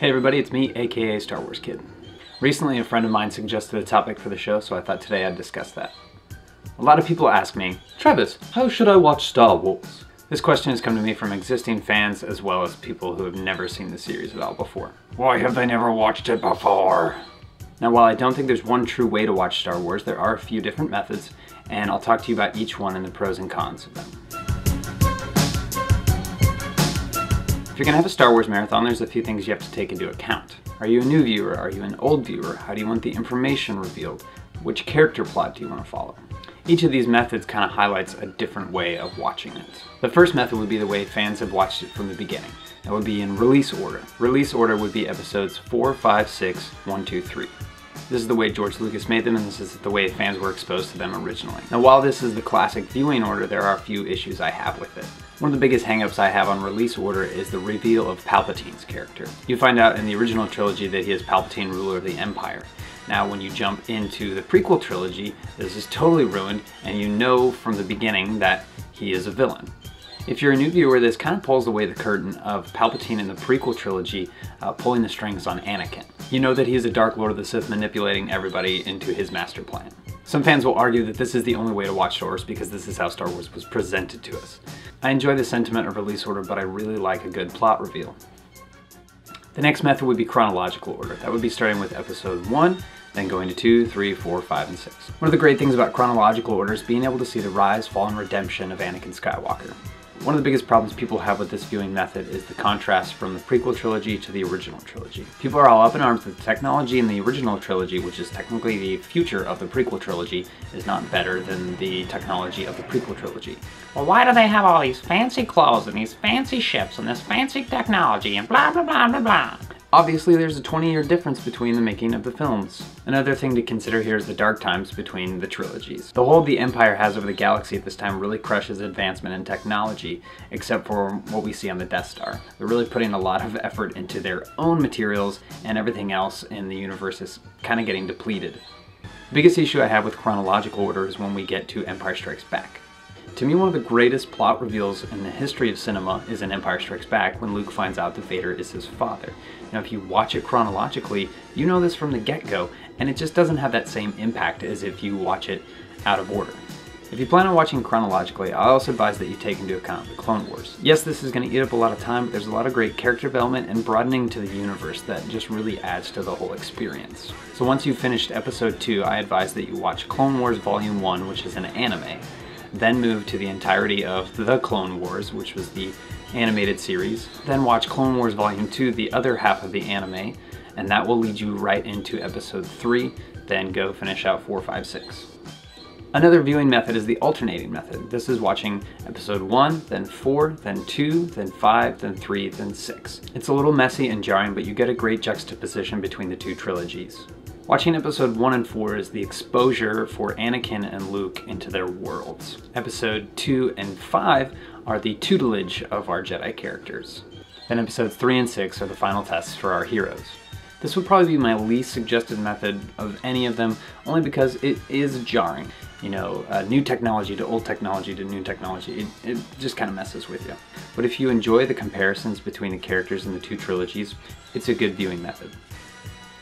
Hey everybody, it's me, aka Star Wars Kid. Recently a friend of mine suggested a topic for the show, so I thought today I'd discuss that. A lot of people ask me, Travis, how should I watch Star Wars? This question has come to me from existing fans as well as people who have never seen the series at all before. Why have they never watched it before? Now while I don't think there's one true way to watch Star Wars, there are a few different methods, and I'll talk to you about each one and the pros and cons of them. If you're going to have a Star Wars marathon, there's a few things you have to take into account. Are you a new viewer? Are you an old viewer? How do you want the information revealed? Which character plot do you want to follow? Each of these methods kind of highlights a different way of watching it. The first method would be the way fans have watched it from the beginning. That would be in release order. Release order would be episodes 4, 5, 6, 1, 2, 3. This is the way George Lucas made them, and this is the way fans were exposed to them originally. Now while this is the classic viewing order, there are a few issues I have with it. One of the biggest hangups I have on release order is the reveal of Palpatine's character. You find out in the original trilogy that he is Palpatine, ruler of the Empire. Now when you jump into the prequel trilogy, this is totally ruined, and you know from the beginning that he is a villain. If you're a new viewer, this kind of pulls away the curtain of Palpatine in the prequel trilogy pulling the strings on Anakin. You know that he is a Dark Lord of the Sith manipulating everybody into his master plan. Some fans will argue that this is the only way to watch Star Wars because this is how Star Wars was presented to us. I enjoy the sentiment of release order, but I really like a good plot reveal. The next method would be chronological order. That would be starting with episode 1, then going to 2, 3, 4, 5, and 6. One of the great things about chronological order is being able to see the rise, fall, and redemption of Anakin Skywalker. One of the biggest problems people have with this viewing method is the contrast from the prequel trilogy to the original trilogy. People are all up in arms that the technology in the original trilogy, which is technically the future of the prequel trilogy, is not better than the technology of the prequel trilogy. Well, why do they have all these fancy clothes and these fancy ships and this fancy technology and blah blah blah blah blah? Obviously, there's a 20-year difference between the making of the films. Another thing to consider here is the dark times between the trilogies. The hold the Empire has over the galaxy at this time really crushes advancement in technology, except for what we see on the Death Star. They're really putting a lot of effort into their own materials, and everything else in the universe is kind of getting depleted. The biggest issue I have with chronological order is when we get to Empire Strikes Back. To me, one of the greatest plot reveals in the history of cinema is in Empire Strikes Back when Luke finds out that Vader is his father. Now, if you watch it chronologically, you know this from the get-go, and it just doesn't have that same impact as if you watch it out of order. If you plan on watching chronologically, I also advise that you take into account the Clone Wars. Yes, this is going to eat up a lot of time, but there's a lot of great character development and broadening to the universe that just really adds to the whole experience. So once you've finished episode 2, I advise that you watch Clone Wars Volume 1, which is an anime. Then move to the entirety of The Clone Wars, which was the animated series. Then watch Clone Wars Volume 2, the other half of the anime, and that will lead you right into episode 3, then go finish out 4, 5, 6. Another viewing method is the alternating method. This is watching episode 1, then 4, then 2, then 5, then 3, then 6. It's a little messy and jarring, but you get a great juxtaposition between the two trilogies. Watching episode 1 and 4 is the exposure for Anakin and Luke into their worlds. Episode 2 and 5 are the tutelage of our Jedi characters. Then episodes 3 and 6 are the final tests for our heroes. This would probably be my least suggested method of any of them, only because it is jarring. You know, new technology to old technology to new technology, it just kind of messes with you. But if you enjoy the comparisons between the characters in the two trilogies, it's a good viewing method.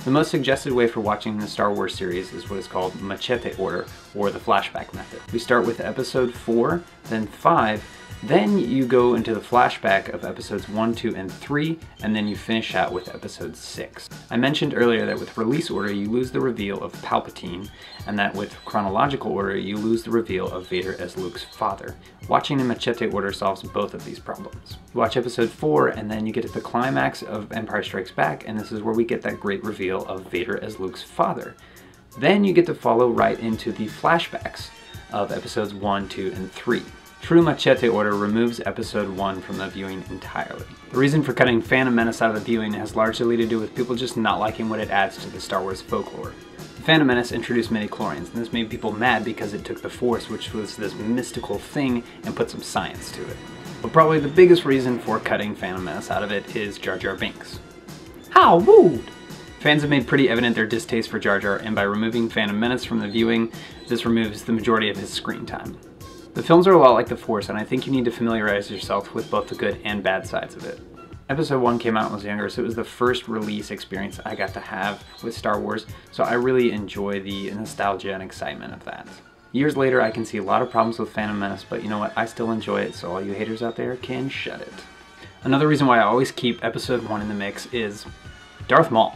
The most suggested way for watching the Star Wars series is what is called machete order, or the flashback method. We start with episode 4, then 5, then you go into the flashback of episodes 1, 2, and 3, and then you finish out with episode 6. I mentioned earlier that with release order you lose the reveal of Palpatine, and that with chronological order you lose the reveal of Vader as Luke's father. Watching in machete order solves both of these problems. You watch episode 4 and then you get to the climax of Empire Strikes Back, and this is where we get that great reveal of Vader as Luke's father. Then you get to follow right into the flashbacks of episodes 1, 2, and 3. True machete order removes episode 1 from the viewing entirely. The reason for cutting Phantom Menace out of the viewing has largely to do with people just not liking what it adds to the Star Wars folklore. The Phantom Menace introduced midi-chlorians, and this made people mad because it took the Force, which was this mystical thing, and put some science to it. But probably the biggest reason for cutting Phantom Menace out of it is Jar Jar Binks. How rude! Fans have made pretty evident their distaste for Jar Jar, and by removing Phantom Menace from the viewing, this removes the majority of his screen time. The films are a lot like The Force, and I think you need to familiarize yourself with both the good and bad sides of it. Episode 1 came out when I was younger, so it was the first release experience I got to have with Star Wars, so I really enjoy the nostalgia and excitement of that. Years later, I can see a lot of problems with Phantom Menace, but you know what? I still enjoy it, so all you haters out there can shut it. Another reason why I always keep Episode 1 in the mix is Darth Maul.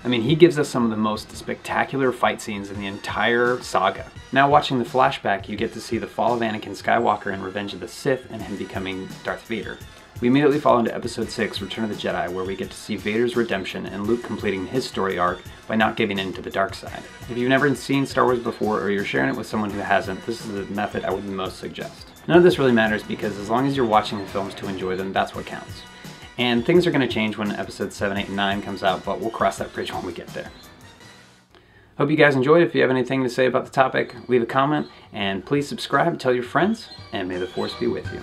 I mean, he gives us some of the most spectacular fight scenes in the entire saga. Now watching the flashback, you get to see the fall of Anakin Skywalker in Revenge of the Sith and him becoming Darth Vader. We immediately follow into Episode 6, Return of the Jedi, where we get to see Vader's redemption and Luke completing his story arc by not giving in to the dark side. If you've never seen Star Wars before or you're sharing it with someone who hasn't, this is the method I would most suggest. None of this really matters because as long as you're watching the films to enjoy them, that's what counts. And things are going to change when Episode 7, 8, and 9 comes out, but we'll cross that bridge when we get there. Hope you guys enjoyed. If you have anything to say about the topic, leave a comment, and please subscribe, tell your friends, and may the Force be with you.